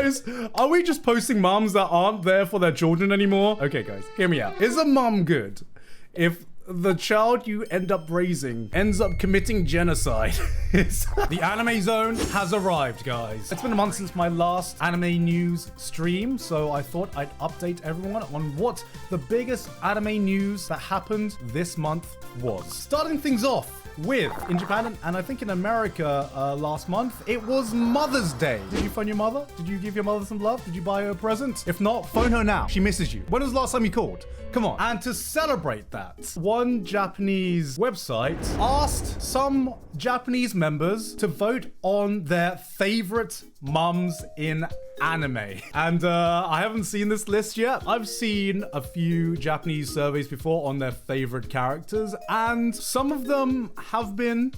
guys, are we just posting moms that aren't there for their children anymore? Okay, guys, hear me out. Is a mom good if the child you end up raising ends up committing genocide? The anime zone has arrived, guys. It's been a month since my last anime news stream, so I thought I'd update everyone on what the biggest anime news that happened this month was. Starting things off with, in Japan and I think in America last month, it was Mother's Day. Did you phone your mother? Did you give your mother some love? Did you buy her a present? If not, phone her now. She misses you. When was the last time you called? Come on. And to celebrate that, one Japanese website asked some Japanese members to vote on their favorite mums in anime. And I haven't seen this list yet. I've seen a few Japanese surveys before on their favorite characters, and some of them have been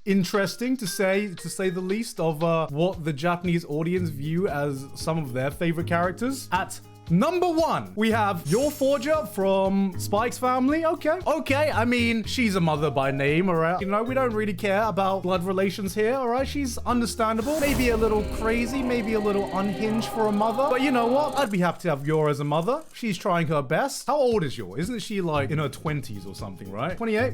interesting to say the least, of what the Japanese audience view as some of their favorite characters. At number 1, we have Your Forger from Spike's family. Okay, I mean, she's a mother by name, all right? You know, we don't really care about blood relations here, all right? She's understandable, maybe a little crazy, maybe a little unhinged for a mother, but you know what? I'd be happy to have Yor as a mother. She's trying her best. How old is Yor? Isn't she like in her 20s or something, right? 28?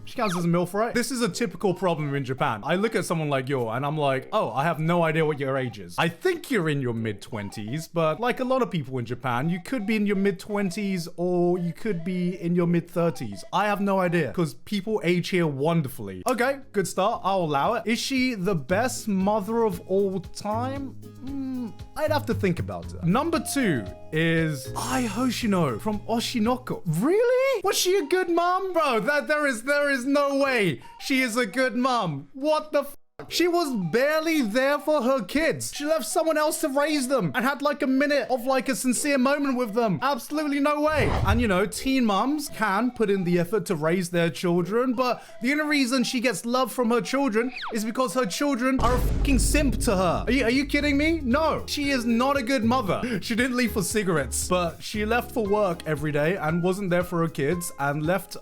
She counts as a MILF, right? This is a typical problem in Japan. I look at someone like Yor and I'm like, oh, I have no idea what your age is. I think you're in your mid-20s, but like a lot of people in Japan, you could be in your mid-20s or you could be in your mid-30s. I have no idea, because people age here wonderfully. Okay, good start. I'll allow it. Is she the best mother of all time? I'd have to think about it. Number 2 is Ai Hoshino from Oshinoko. Really? Was she a good mom? Bro, there is no way she is a good mom. What the f? She was barely there for her kids. She left someone else to raise them and had like a minute of like a sincere moment with them. Absolutely no way. And you know, teen mums can put in the effort to raise their children, but the only reason she gets love from her children is because her children are a fucking simp to her. Are you kidding me? No, she is not a good mother. She didn't leave for cigarettes, but she left for work every day and wasn't there for her kids and left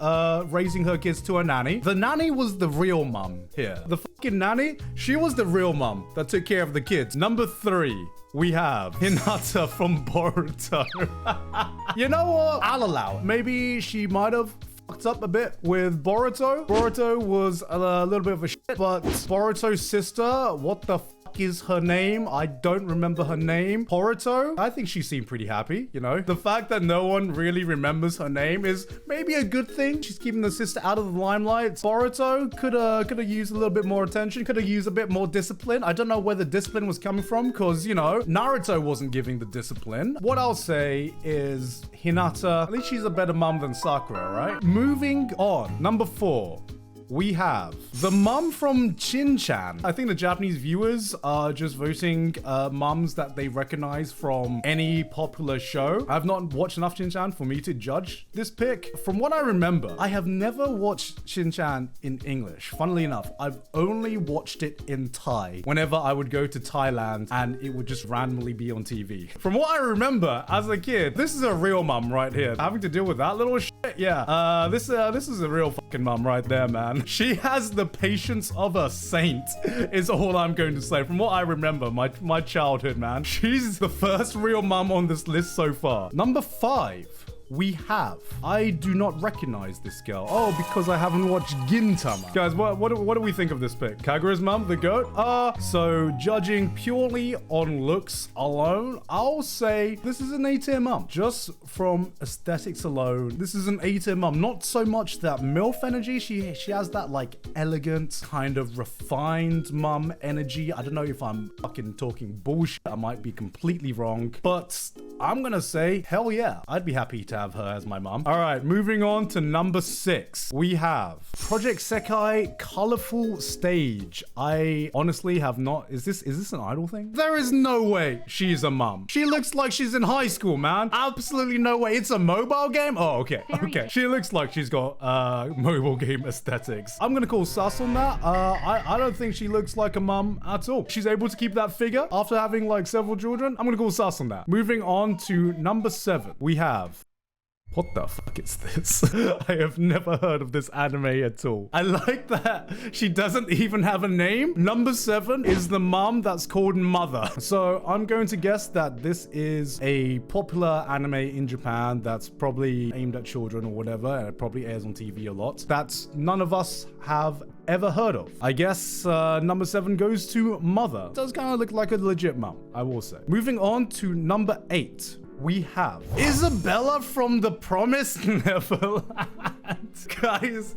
raising her kids to a nanny. The nanny was the real mum here. The fucking nanny, she was the real mum that took care of the kids. Number 3, we have Hinata from Boruto. You know what? I'll allow it. Maybe she might have fucked up a bit with Boruto. Boruto was a little bit of a shit, but Boruto's sister, what the fuck is her name? I don't remember her name. Boruto? I think she seemed pretty happy, you know? The fact that no one really remembers her name is maybe a good thing. She's keeping the sister out of the limelight. Boruto could have used a little bit more attention, could have used a bit more discipline. I don't know where the discipline was coming from, because, you know, Naruto wasn't giving the discipline. What I'll say is Hinata, at least she's a better mom than Sakura, right? Moving on. Number 4. We have the mum from Shin-chan. I think the Japanese viewers are just voting mums that they recognize from any popular show. I've not watched enough Shin-chan for me to judge this pick. From what I remember, I have never watched Shin-chan in English. Funnily enough, I've only watched it in Thai whenever I would go to Thailand and it would just randomly be on TV. From what I remember as a kid, this is a real mum right here. Having to deal with that little shit, yeah. This is a real fucking mum right there, man. She has the patience of a saint, is all I'm going to say. From what I remember, my childhood, man. She's the first real mum on this list so far. Number 5. We have. I do not recognize this girl. Oh, because I haven't watched Gintama. Guys, what do we think of this pick? Kagura's mum, the goat? So judging purely on looks alone, I'll say this is an A-tier mum. Just from aesthetics alone, this is an A-tier mum. Not so much that MILF energy. She has that like elegant, kind of refined mum energy. I don't know if I'm fucking talking bullshit. I might be completely wrong, but I'm gonna say, hell yeah. I'd be happy to have her as my mom. All right, moving on to number 6. We have Project Sekai Colorful Stage. I honestly have not... Is this an idol thing? There is no way she's a mom. She looks like she's in high school, man. Absolutely no way. It's a mobile game? Oh, okay. Okay. She looks like she's got mobile game aesthetics. I'm gonna call sus on that. I don't think she looks like a mom at all. She's able to keep that figure after having like several children. I'm gonna call sus on that. Moving on to number 7. We have What the fuck is this? I have never heard of this anime at all. I like that she doesn't even have a name. Number 7 is the mom that's called Mother. So I'm going to guess that this is a popular anime in Japan that's probably aimed at children or whatever, and it probably airs on TV a lot, that none of us have ever heard of. I guess number 7 goes to Mother. Does kind of look like a legit mom, I will say. Moving on to number 8. We have Isabella from The Promised Neverland. Guys,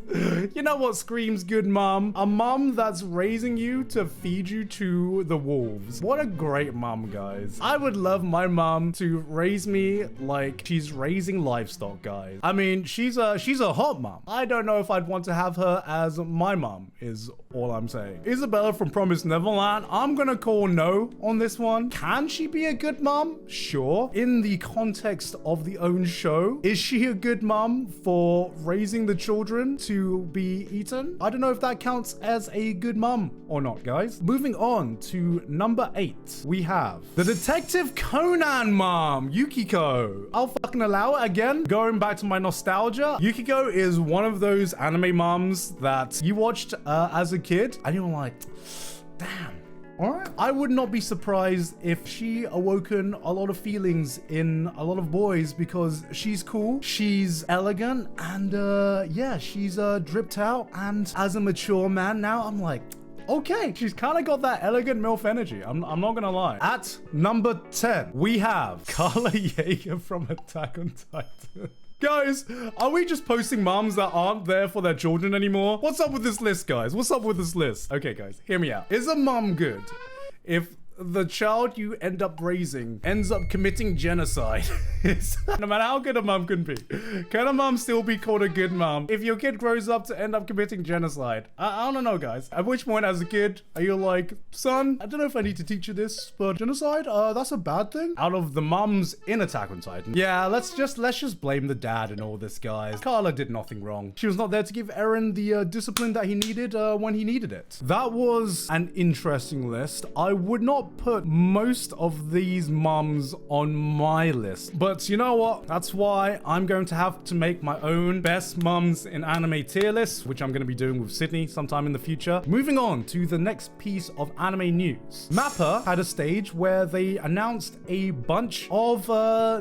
you know what screams good mom? A mom that's raising you to feed you to the wolves. What a great mom, guys. I would love my mom to raise me like she's raising livestock, guys. I mean, she's a hot mom. I don't know if I'd want to have her as my mom, is all I'm saying. Isabella from Promised Neverland, I'm gonna call no on this one. Can she be a good mom? Sure. In the context of the own show, is she a good mom for raising the children to be eaten? I don't know if that counts as a good mom or not, guys. Moving on to number 8, we have the Detective Conan mom, Yukiko. I'll fucking allow it again. Going back to my nostalgia, Yukiko is one of those anime moms that you watched as a kid and you're like, damn. Alright. I would not be surprised if she awoken a lot of feelings in a lot of boys because she's cool, she's elegant, and yeah, she's dripped out. And as a mature man now, I'm like, okay, she's kind of got that elegant MILF energy. I'm not gonna lie. At number 10, we have Carla Yeager from Attack on Titan. Guys, are we just posting moms that aren't there for their children anymore? What's up with this list, guys? What's up with this list? Okay, guys, hear me out. Is a mom good if the child you end up raising ends up committing genocide? No matter how good a mom can be, can a mom still be called a good mom if your kid grows up to end up committing genocide? I don't know, guys. At which point as a kid are you like, son, I don't know if I need to teach you this, but genocide, that's a bad thing? Out of the moms in Attack on Titan, yeah, let's just blame the dad in all this, guys. Carla did nothing wrong. She was not there to give Eren the discipline that he needed when he needed it. That was an interesting list. I would not put most of these moms on my list, but you know what? That's why I'm going to have to make my own best mums in anime tier list, which I'm going to be doing with Sydney sometime in the future. Moving on to the next piece of anime news. MAPPA had a stage where they announced a bunch of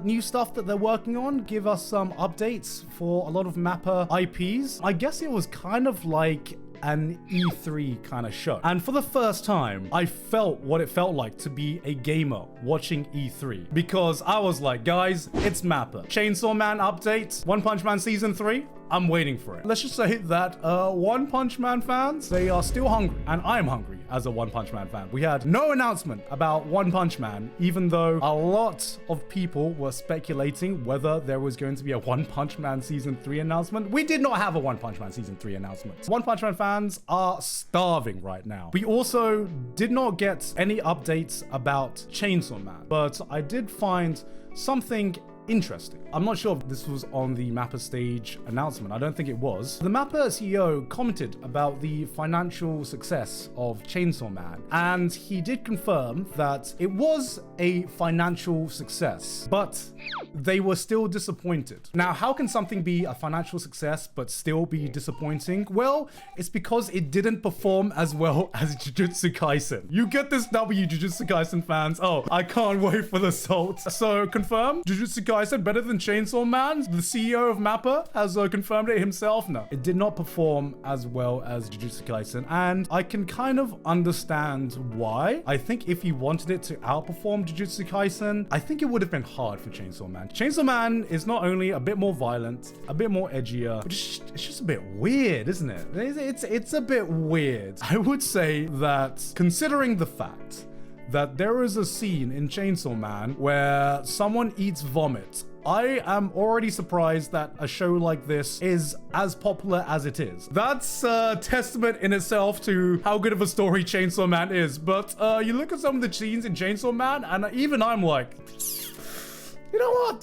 new stuff that they're working on, give us some updates for a lot of MAPPA IPs. I guess it was kind of like an E3 kind of show. And for the first time, I felt what it felt like to be a gamer watching E3. Because I was like, guys, it's MAPPA. Chainsaw Man update, One Punch Man Season 3, I'm waiting for it. Let's just say that One Punch Man fans, they are still hungry. And I am hungry as a One Punch Man fan. We had no announcement about One Punch Man, even though a lot of people were speculating whether there was going to be a One Punch Man Season 3 announcement. We did not have a One Punch Man Season 3 announcement. One Punch Man fans are starving right now. We also did not get any updates about Chainsaw Man, but I did find something interesting. I'm not sure if this was on the MAPPA stage announcement. I don't think it was. The MAPPA CEO commented about the financial success of Chainsaw Man, and he did confirm that it was a financial success, but they were still disappointed. Now, how can something be a financial success but still be disappointing? Well, it's because it didn't perform as well as Jujutsu Kaisen. You get this W, Jujutsu Kaisen fans. Oh, I can't wait for the salt. So confirm, Jujutsu Kaisen better than Chainsaw Man? The CEO of MAPPA has confirmed it himself. No, it did not perform as well as Jujutsu Kaisen, and I can kind of understand why. I think if you wanted it to outperform Jujutsu Kaisen, I think it would have been hard for Chainsaw Man. Chainsaw Man is not only a bit more violent, a bit more edgier, but it's just a bit weird, isn't it? It's a bit weird. I would say that, considering the fact that there is a scene in Chainsaw Man where someone eats vomit, I am already surprised that a show like this is as popular as it is. That's a testament in itself to how good of a story Chainsaw Man is. But you look at some of the scenes in Chainsaw Man, and even I'm like, you know what?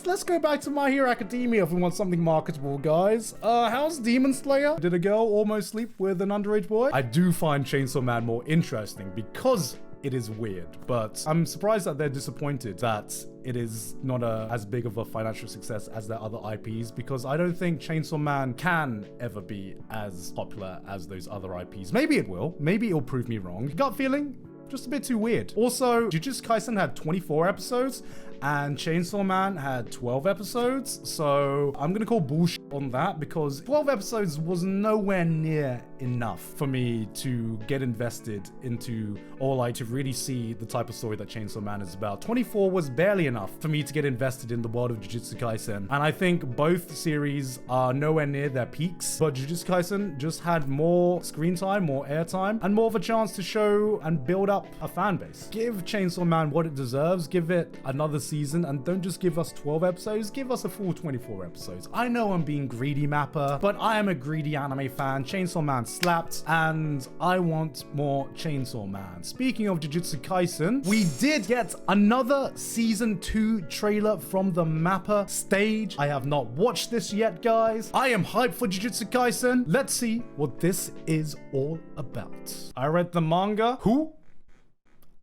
Let's go back to My Hero Academia if we want something marketable, guys. How's Demon Slayer? Did a girl almost sleep with an underage boy? I do find Chainsaw Man more interesting because it is weird, but I'm surprised that they're disappointed that it is not as big of a financial success as their other IPs, because I don't think Chainsaw Man can ever be as popular as those other IPs. Maybe it will. Maybe it'll prove me wrong. Gut feeling? Just a bit too weird. Also, Jujutsu Kaisen had 24 episodes and Chainsaw Man had 12 episodes. So I'm gonna call bullshit on that, because 12 episodes was nowhere near enough for me to get invested into, or like to really see the type of story that Chainsaw Man is about. 24 was barely enough for me to get invested in the world of Jujutsu Kaisen. And I think both series are nowhere near their peaks, but Jujutsu Kaisen just had more screen time, more airtime, and more of a chance to show and build up a fan base. Give Chainsaw Man what it deserves, give it another season, and don't just give us 12 episodes, give us a full 24 episodes. I know I'm being greedy, Mapper, but I am a greedy anime fan. Chainsaw Man slapped, and I want more Chainsaw Man. Speaking of Jujutsu Kaisen, we did get another season 2 trailer from the Mappa stage. I have not watched this yet, guys. I am hyped for Jujutsu Kaisen. Let's see what this is all about. I read the manga. Who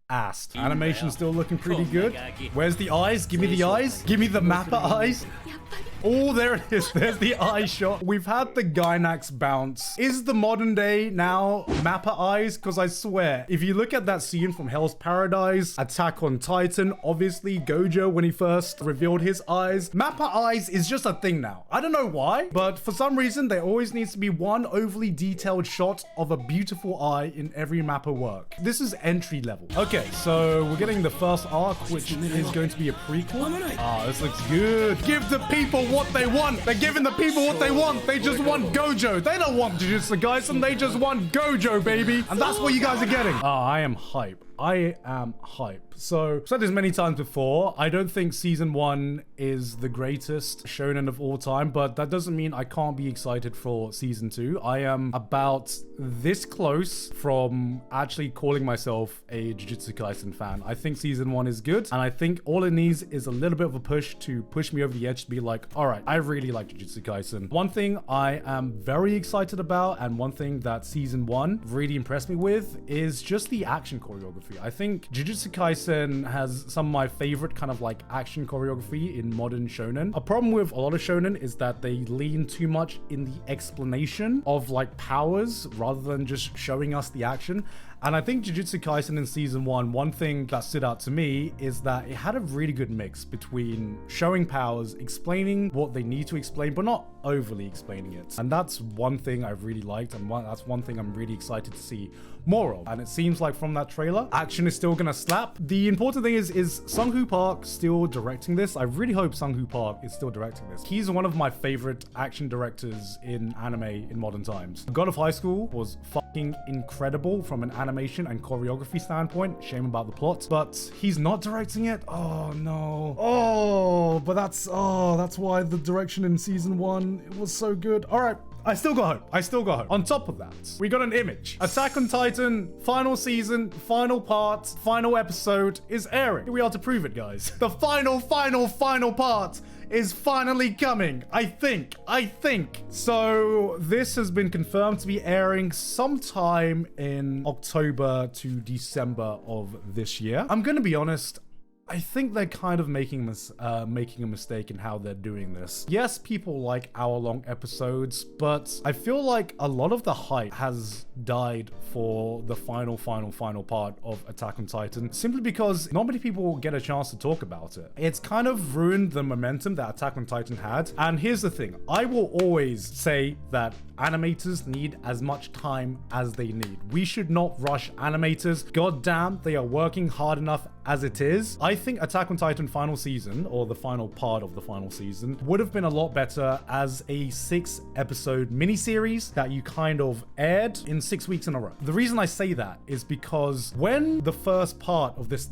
asked? Animation still looking pretty good. Where's the eyes? Give me the eyes. Give me the Mappa eyes. Oh, there it is. There's the eye shot. We've had the Gainax bounce. Is the modern day now Mappa eyes? Because I swear, if you look at that scene from Hell's Paradise, Attack on Titan, obviously Gojo when he first revealed his eyes, Mappa eyes is just a thing now. I don't know why, but for some reason, there always needs to be one overly detailed shot of a beautiful eye in every Mappa work. This is entry level. Okay, so we're getting the first arc, which is going to be a prequel. Ah, this looks good. Give the people what they want. They're giving the people what they want. They just want Gojo. They don't want Jujutsu Kaisen. They just want Gojo, baby. And that's what you guys are getting. Ah, I am hype. I am hype. So, I've said this many times before, I don't think season 1 is the greatest shonen of all time, but that doesn't mean I can't be excited for season 2. I am about this close from actually calling myself a Jujutsu Kaisen fan. I think season 1 is good, and I think all it needs is a little bit of a push to push me over the edge to be like, all right, I really like Jujutsu Kaisen. One thing I am very excited about, and one thing that season 1 really impressed me with, is just the action choreography. I think Jujutsu Kaisen has some of my favorite kind of like action choreography in modern shonen. A problem with a lot of shonen is that they lean too much in the explanation of like powers rather than just showing us the action. And I think Jujutsu Kaisen in season 1, one thing that stood out to me is that it had a really good mix between showing powers, explaining what they need to explain, but not overly explaining it. And that's one thing I really liked, and that's one thing I'm really excited to see more of. And it seems like from that trailer, action is still gonna slap. The important thing is Sung-Hoo Park still directing this? I really hope Sung-Hoo Park is still directing this. He's one of my favorite action directors in anime in modern times. God of High School was fucking incredible from an animation and choreography standpoint. Shame about the plot, but he's not directing it. Oh no. Oh, but that's why the direction in season 1, it was so good. All right. I still got hope. I still got hope. On top of that, we got an image. Attack on Titan, final season, final part, final episode is airing. Here we are to prove it, guys. The final part is finally coming. I think. So this has been confirmed to be airing sometime in October to December of this year. I'm gonna be honest, I think they're kind of making a mistake in how they're doing this. Yes, people like hour-long episodes, but I feel like a lot of the hype has died for the final part of Attack on Titan, simply because not many people get a chance to talk about it. It's kind of ruined the momentum that Attack on Titan had. And here's the thing, I will always say that animators need as much time as they need. We should not rush animators. God damn, they are working hard enough as it is. I think Attack on Titan final season, or the final part of the final season, would have been a lot better as a 6-episode miniseries that you kind of aired in 6 weeks in a row. The reason I say that is because when the first part of this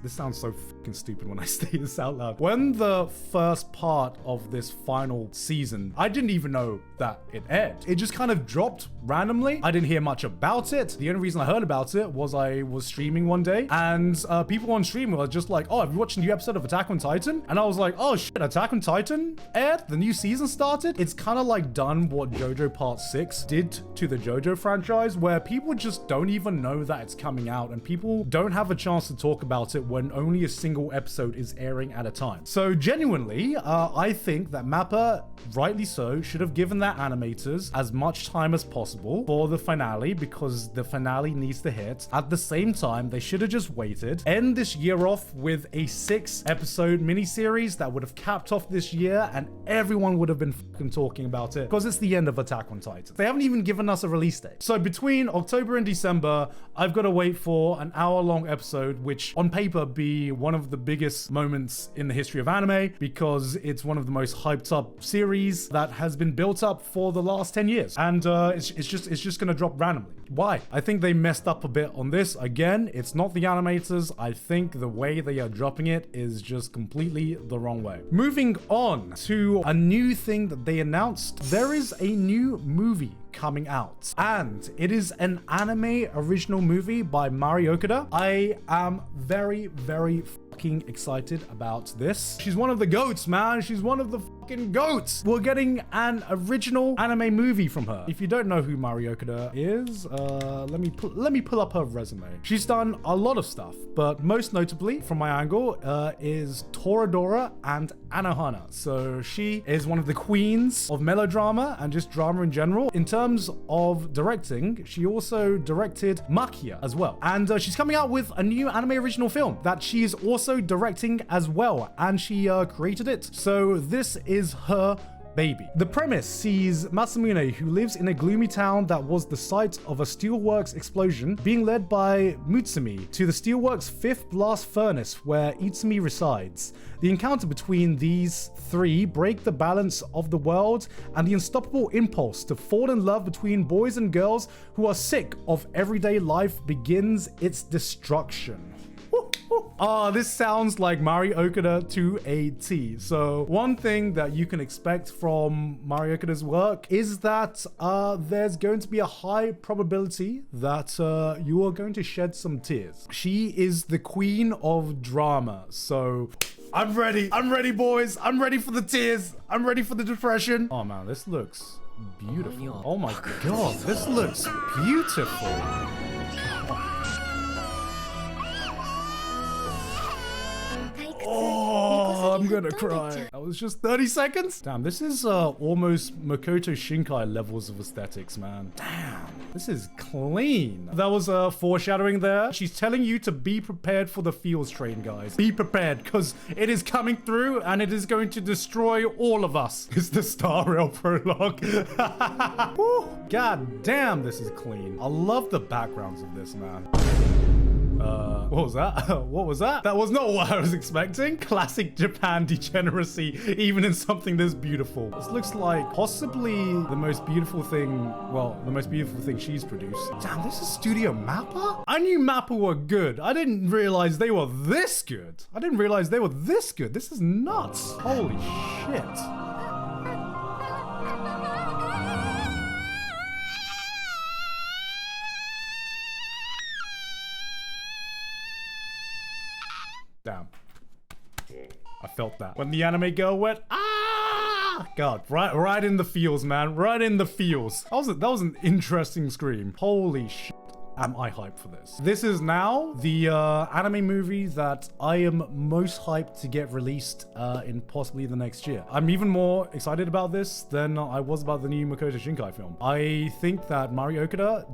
sounds so fucking stupid when I say this out loud. When the first part of this final season, I didn't even know that it aired. It just kind of dropped randomly. I didn't hear much about it. The only reason I heard about it was I was streaming one day, and people on stream were just like, oh, have you watched a new episode of Attack on Titan? And I was like, oh shit, Attack on Titan aired? The new season started? It's kind of like done what JoJo Part 6 did to the JoJo franchise, where people just don't even know that it's coming out and people don't have a chance to talk about it when only a single episode is airing at a time. So genuinely, I think that MAPPA, rightly so, should have given their animators as much time as possible for the finale, because the finale needs to hit. At the same time, they should have just waited, end this year off with a 6-episode miniseries that would have capped off this year and everyone would have been fucking talking about it, because it's the end of Attack on Titan. They haven't even given us a release date. So between October and December, I've got to wait for an hour-long episode, which on paper be one of the biggest moments in the history of anime, because it's one of the most hyped up series that has been built up for the last 10 years. And it's just gonna drop randomly. Why? I think they messed up a bit on this. Again, it's not the animators. I think the way they are dropping it is just completely the wrong way. Moving on to a new thing that they announced. There is a new movie coming out, and it is an anime original movie by Mari Okada. I am very fucking excited about this. She's one of the goats, man. She's one of the fucking goats. We're getting an original anime movie from her. If you don't know who Mari Okada is, let me pull up her resume. She's done a lot of stuff, but most notably from my angle is Toradora and Anohana. So she is one of the queens of melodrama and just drama in general. In terms of directing, she also directed Makia as well. And she's coming out with a new anime original film that she is also directing as well. And she created it. So this is her baby. The premise sees Masamune, who lives in a gloomy town that was the site of a steelworks explosion, being led by Mutsumi to the steelworks' 5th blast furnace where Itsumi resides. The encounter between these three break the balance of the world, and the unstoppable impulse to fall in love between boys and girls who are sick of everyday life begins its destruction. This sounds like Mari Okada to a T. So one thing that you can expect from Mari Okada's work is that there's going to be a high probability that you are going to shed some tears. She is the queen of drama. So I'm ready. I'm ready, boys. I'm ready for the tears. I'm ready for the depression. Oh man, this looks beautiful. Oh my god, this looks beautiful. Oh, I'm gonna cry. That was just 30 seconds. Damn, this is almost Makoto Shinkai levels of aesthetics, man. Damn, this is clean. That was foreshadowing there. She's telling you to be prepared for the feels train, guys. Be prepared, because it is coming through and it is going to destroy all of us. It's the Star Rail prologue. God damn, this is clean. I love the backgrounds of this, man. What was that? What was that? That was not what I was expecting. Classic Japan degeneracy, even in something this beautiful. This looks like possibly the most beautiful thing, well, the most beautiful thing she's produced. Damn, this is Studio MAPPA? I knew MAPPA were good. I didn't realize they were this good. I didn't realize they were this good. This is nuts. Holy shit. Damn. I felt that. When the anime girl went, ah! God, right in the feels, man. Right in the feels. That was an interesting scream. Holy shit. Am I hyped for this? This is now the anime movie that I am most hyped to get released in possibly the next year. I'm even more excited about this than I was about the new Makoto Shinkai film. I think that Mari Okada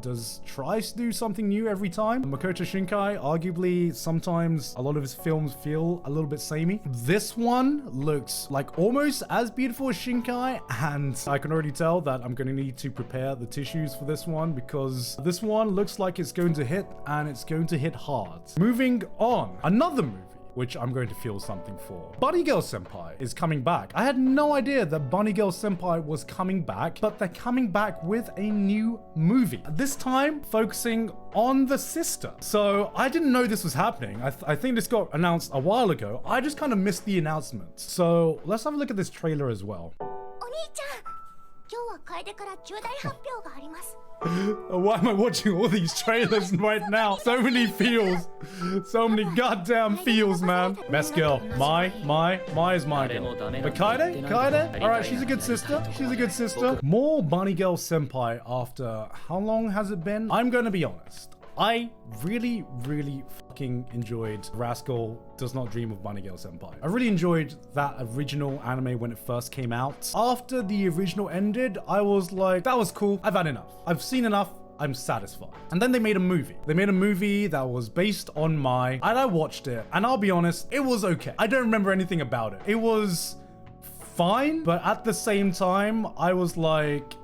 tries to do something new every time. Makoto Shinkai, arguably, sometimes a lot of his films feel a little bit samey. This one looks like almost as beautiful as Shinkai, and I can already tell that I'm going to need to prepare the tissues for this one, because this one looks like it's going to hit, and it's going to hit hard. Moving on, another movie which I'm going to feel something for. Bunny Girl Senpai is coming back. I had no idea that Bunny Girl Senpai was coming back, but they're coming back with a new movie. This time focusing on the sister. So I didn't know this was happening. I think this got announced a while ago. I just kind of missed the announcement. So let's have a look at this trailer as well. Why am I watching all these trailers right now? So many feels. So many goddamn feels, man. Best girl. Mai is my girl. But Kaede? Alright, she's a good sister. She's a good sister. More bunny girl senpai after how long has it been? I'm gonna be honest. I really fucking enjoyed Rascal Does Not Dream of Bunny Girl Senpai. I really enjoyed that original anime when it first came out. After the original ended, I was like, that was cool. I've had enough. I've seen enough. I'm satisfied. And then they made a movie. They made a movie that was based on Mai, and I watched it. And I'll be honest, it was okay. I don't remember anything about it. It was fine, but at the same time, I was like,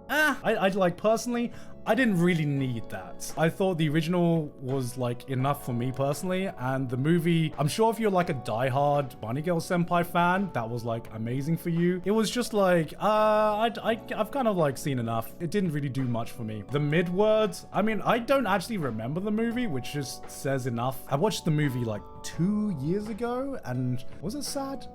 I like personally, I didn't really need that. I thought the original was like enough for me personally, and the movie, I'm sure if you're like a diehard Bunny Girl Senpai fan, that was like amazing for you. It was just like, I've kind of like seen enough. It didn't really do much for me. The mid-words, I mean, I don't actually remember the movie, which just says enough. I watched the movie like 2 years ago, and was it sad?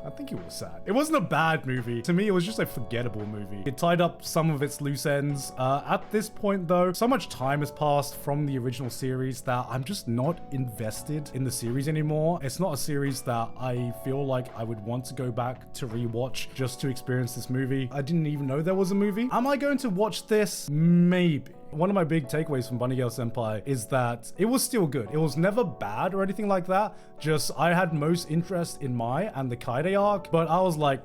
I think it was sad. It wasn't a bad movie. To me, it was just a forgettable movie. It tied up some of its loose ends. At this point though, so much time has passed from the original series that I'm just not invested in the series anymore. It's not a series that I feel like I would want to go back to rewatch just to experience this movie. I didn't even know there was a movie. Am I going to watch this? Maybe. One of my big takeaways from Bunny Girl Senpai is that it was still good. It was never bad or anything like that. Just I had most interest in Mai and the Kaede arc, but I was like,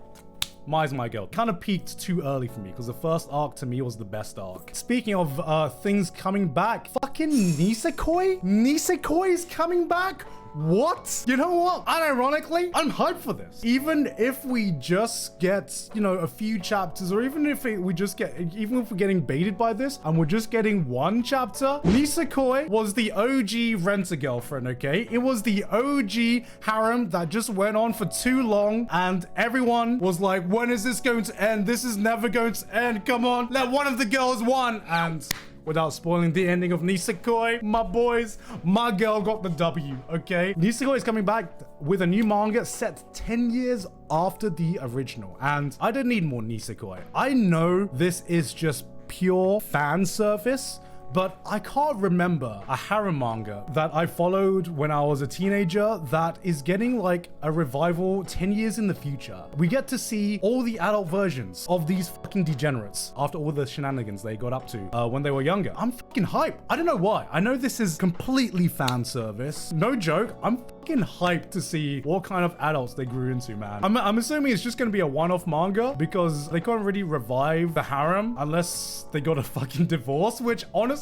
Mai's my girl. Kind of peaked too early for me because the first arc to me was the best arc. Speaking of things coming back, fucking Nisekoi? Nisekoi is coming back? What? You know what? Unironically, I'm hyped for this. Even if we just get, you know, a few chapters, or even if we're getting baited by this and we're just getting one chapter, Nisekoi was the OG rent-a-girlfriend, okay? It was the OG harem that just went on for too long, and everyone was like, when is this going to end? This is never going to end. Come on, let one of the girls won. And without spoiling the ending of Nisekoi, my boys, my girl got the W, okay? Nisekoi is coming back with a new manga set 10 years after the original, and I don't need more Nisekoi. I know this is just pure fan service, but I can't remember a harem manga that I followed when I was a teenager that is getting like a revival 10 years in the future. We get to see all the adult versions of these fucking degenerates after all the shenanigans they got up to when they were younger. I'm fucking hyped. I don't know why. I know this is completely fan service. No joke. I'm fucking hyped to see what kind of adults they grew into, man. I'm assuming it's just gonna be a one-off manga because they can't really revive the harem unless they got a fucking divorce, which honestly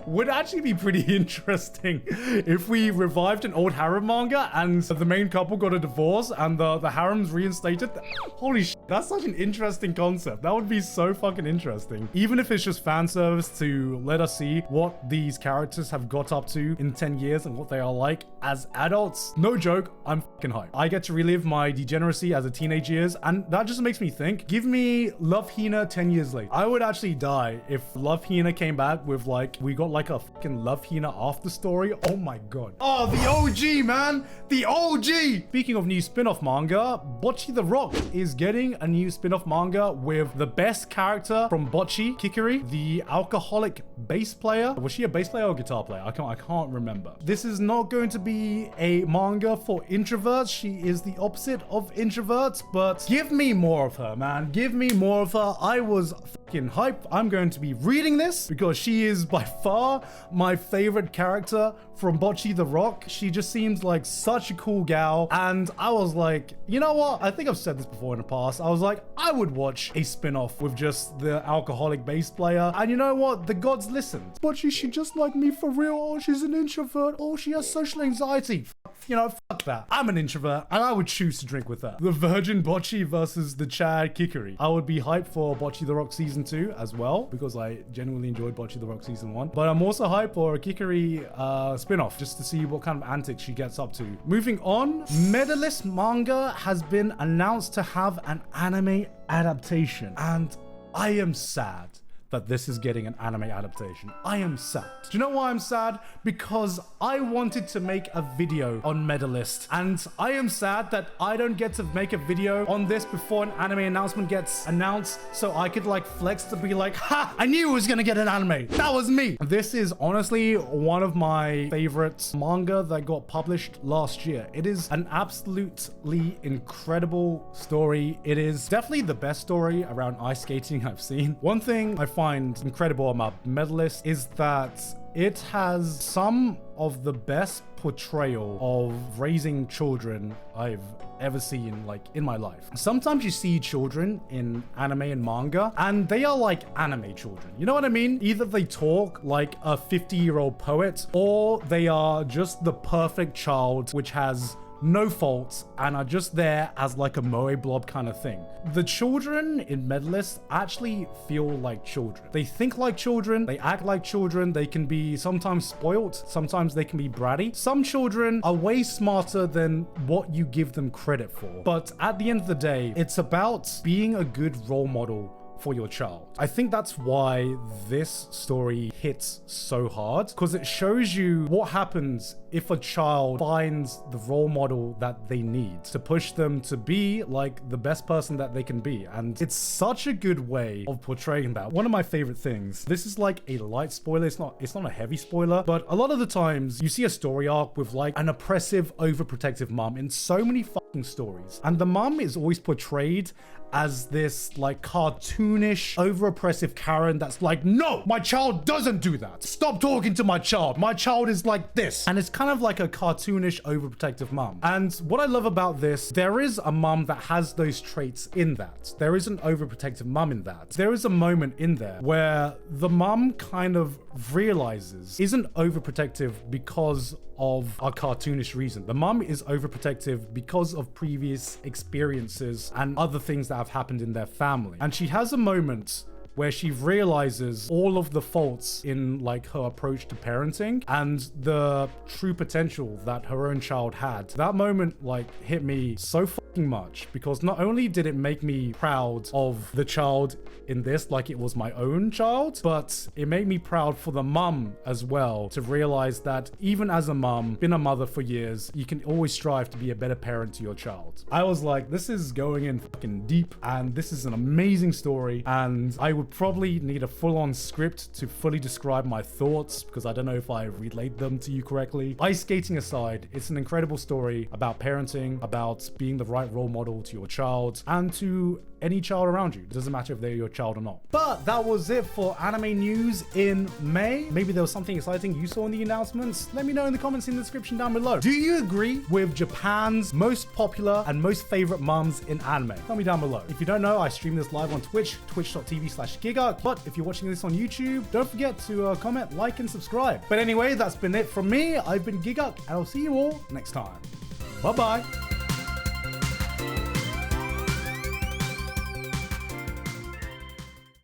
would actually be pretty interesting if we revived an old harem manga and the main couple got a divorce and the harem's reinstated. Holy shit, that's such an interesting concept. That would be so fucking interesting. Even if it's just fan service to let us see what these characters have got up to in 10 years and what they are like as adults. No joke, I'm fucking hyped. I get to relive my degeneracy as a teenage years, and that just makes me think, give me Love Hina 10 years later. I would actually die if Love Hina came back with like, we got like a fucking Love Hina after story. Oh my god. Oh, the OG, man. The OG. Speaking of new spin-off manga, Bocce The Rock is getting a new spin-off manga with the best character from Bocce, Kikiri, the alcoholic bass player. Was she a bass player or guitar player? I can't remember. This is not going to be a manga for introverts. She is the opposite of introverts, but give me more of her, man. Give me more of her. I was fucking hyped. I'm going to be reading this because she is by far my favorite character from Bocce The Rock. She just seems like such a cool gal, and I was like, you know what? I think I've said this before in the past. I was like, I would watch a spin-off with just the alcoholic bass player, and you know what? The gods listened. Bocce, she just like me for real. Oh, she's an introvert. Oh, she has social anxiety. You know, fuck that. I'm an introvert, and I would choose to drink with her. The Virgin Bocce versus the Chad Kikiri. I would be hyped for Bocce The Rock Season 2 as well, because I genuinely enjoyed Bocce The Rock Season 1. But I'm also hyped for a Kikiri spin-off, just to see what kind of antics she gets up to. Moving on, Medalist manga has been announced to have an anime adaptation, and I am sad that this is getting an anime adaptation. I am sad. Do you know why I'm sad? Because I wanted to make a video on Medalist, and I am sad that I don't get to make a video on this before an anime announcement gets announced, so I could like flex to be like, ha, I knew it was gonna get an anime. That was me. This is honestly one of my favorite manga that got published last year. It is an absolutely incredible story. It is definitely the best story around ice skating I've seen. One thing I find incredible about Medalist is that it has some of the best portrayal of raising children I've ever seen, like, in my life. Sometimes you see children in anime and manga, and they are like anime children. You know what I mean? Either they talk like a 50-year-old poet, or they are just the perfect child which has no faults and are just there as like a moe blob kind of thing. The children in Medalist actually feel like children. They think like children, they act like children, they can be sometimes spoilt, sometimes they can be bratty. Some children are way smarter than what you give them credit for. But at the end of the day, it's about being a good role model for your child. I think that's why this story hits so hard, because it shows you what happens if a child finds the role model that they need to push them to be like the best person that they can be. And it's such a good way of portraying that. One of my favorite things, this is like a light spoiler, it's not a heavy spoiler, but a lot of the times you see a story arc with like an oppressive, overprotective mom in so many fucking stories, and the mom is always portrayed as this like cartoonish, over oppressive Karen that's like, no, my child doesn't do that. Stop talking to my child. My child is like this. And it's kind of like a cartoonish, overprotective mom. And what I love about this, there is a mom that has those traits in that. There is an overprotective mom in that. There is a moment in there where the mom kind of realizes isn't overprotective because of a cartoonish reason. The mom is overprotective because of previous experiences and other things that have happened in their family. And she has a moment where she realizes all of the faults in like her approach to parenting and the true potential that her own child had. That moment like hit me so fucking much, because not only did it make me proud of the child in this like it was my own child, but it made me proud for the mum as well, to realize that even as a mum, been a mother for years, you can always strive to be a better parent to your child. I was like, this is going in fucking deep, and this is an amazing story, and I would probably need a full-on script to fully describe my thoughts, because I don't know if I relayed them to you correctly. Ice skating aside, it's an incredible story about parenting, about being the right role model to your child and to any child around you. It doesn't matter if they're your child or not. But that was it for anime news in May. Maybe there was something exciting you saw in the announcements. Let me know in the comments in the description down below. Do you agree with Japan's most popular and most favorite mums in anime? Tell me down below. If you don't know, I stream this live on Twitch, twitch.tv/giga. But if you're watching this on YouTube, don't forget to comment, like, and subscribe. But anyway, that's been it from me. I've been Giguk, and I'll see you all next time. Bye-bye.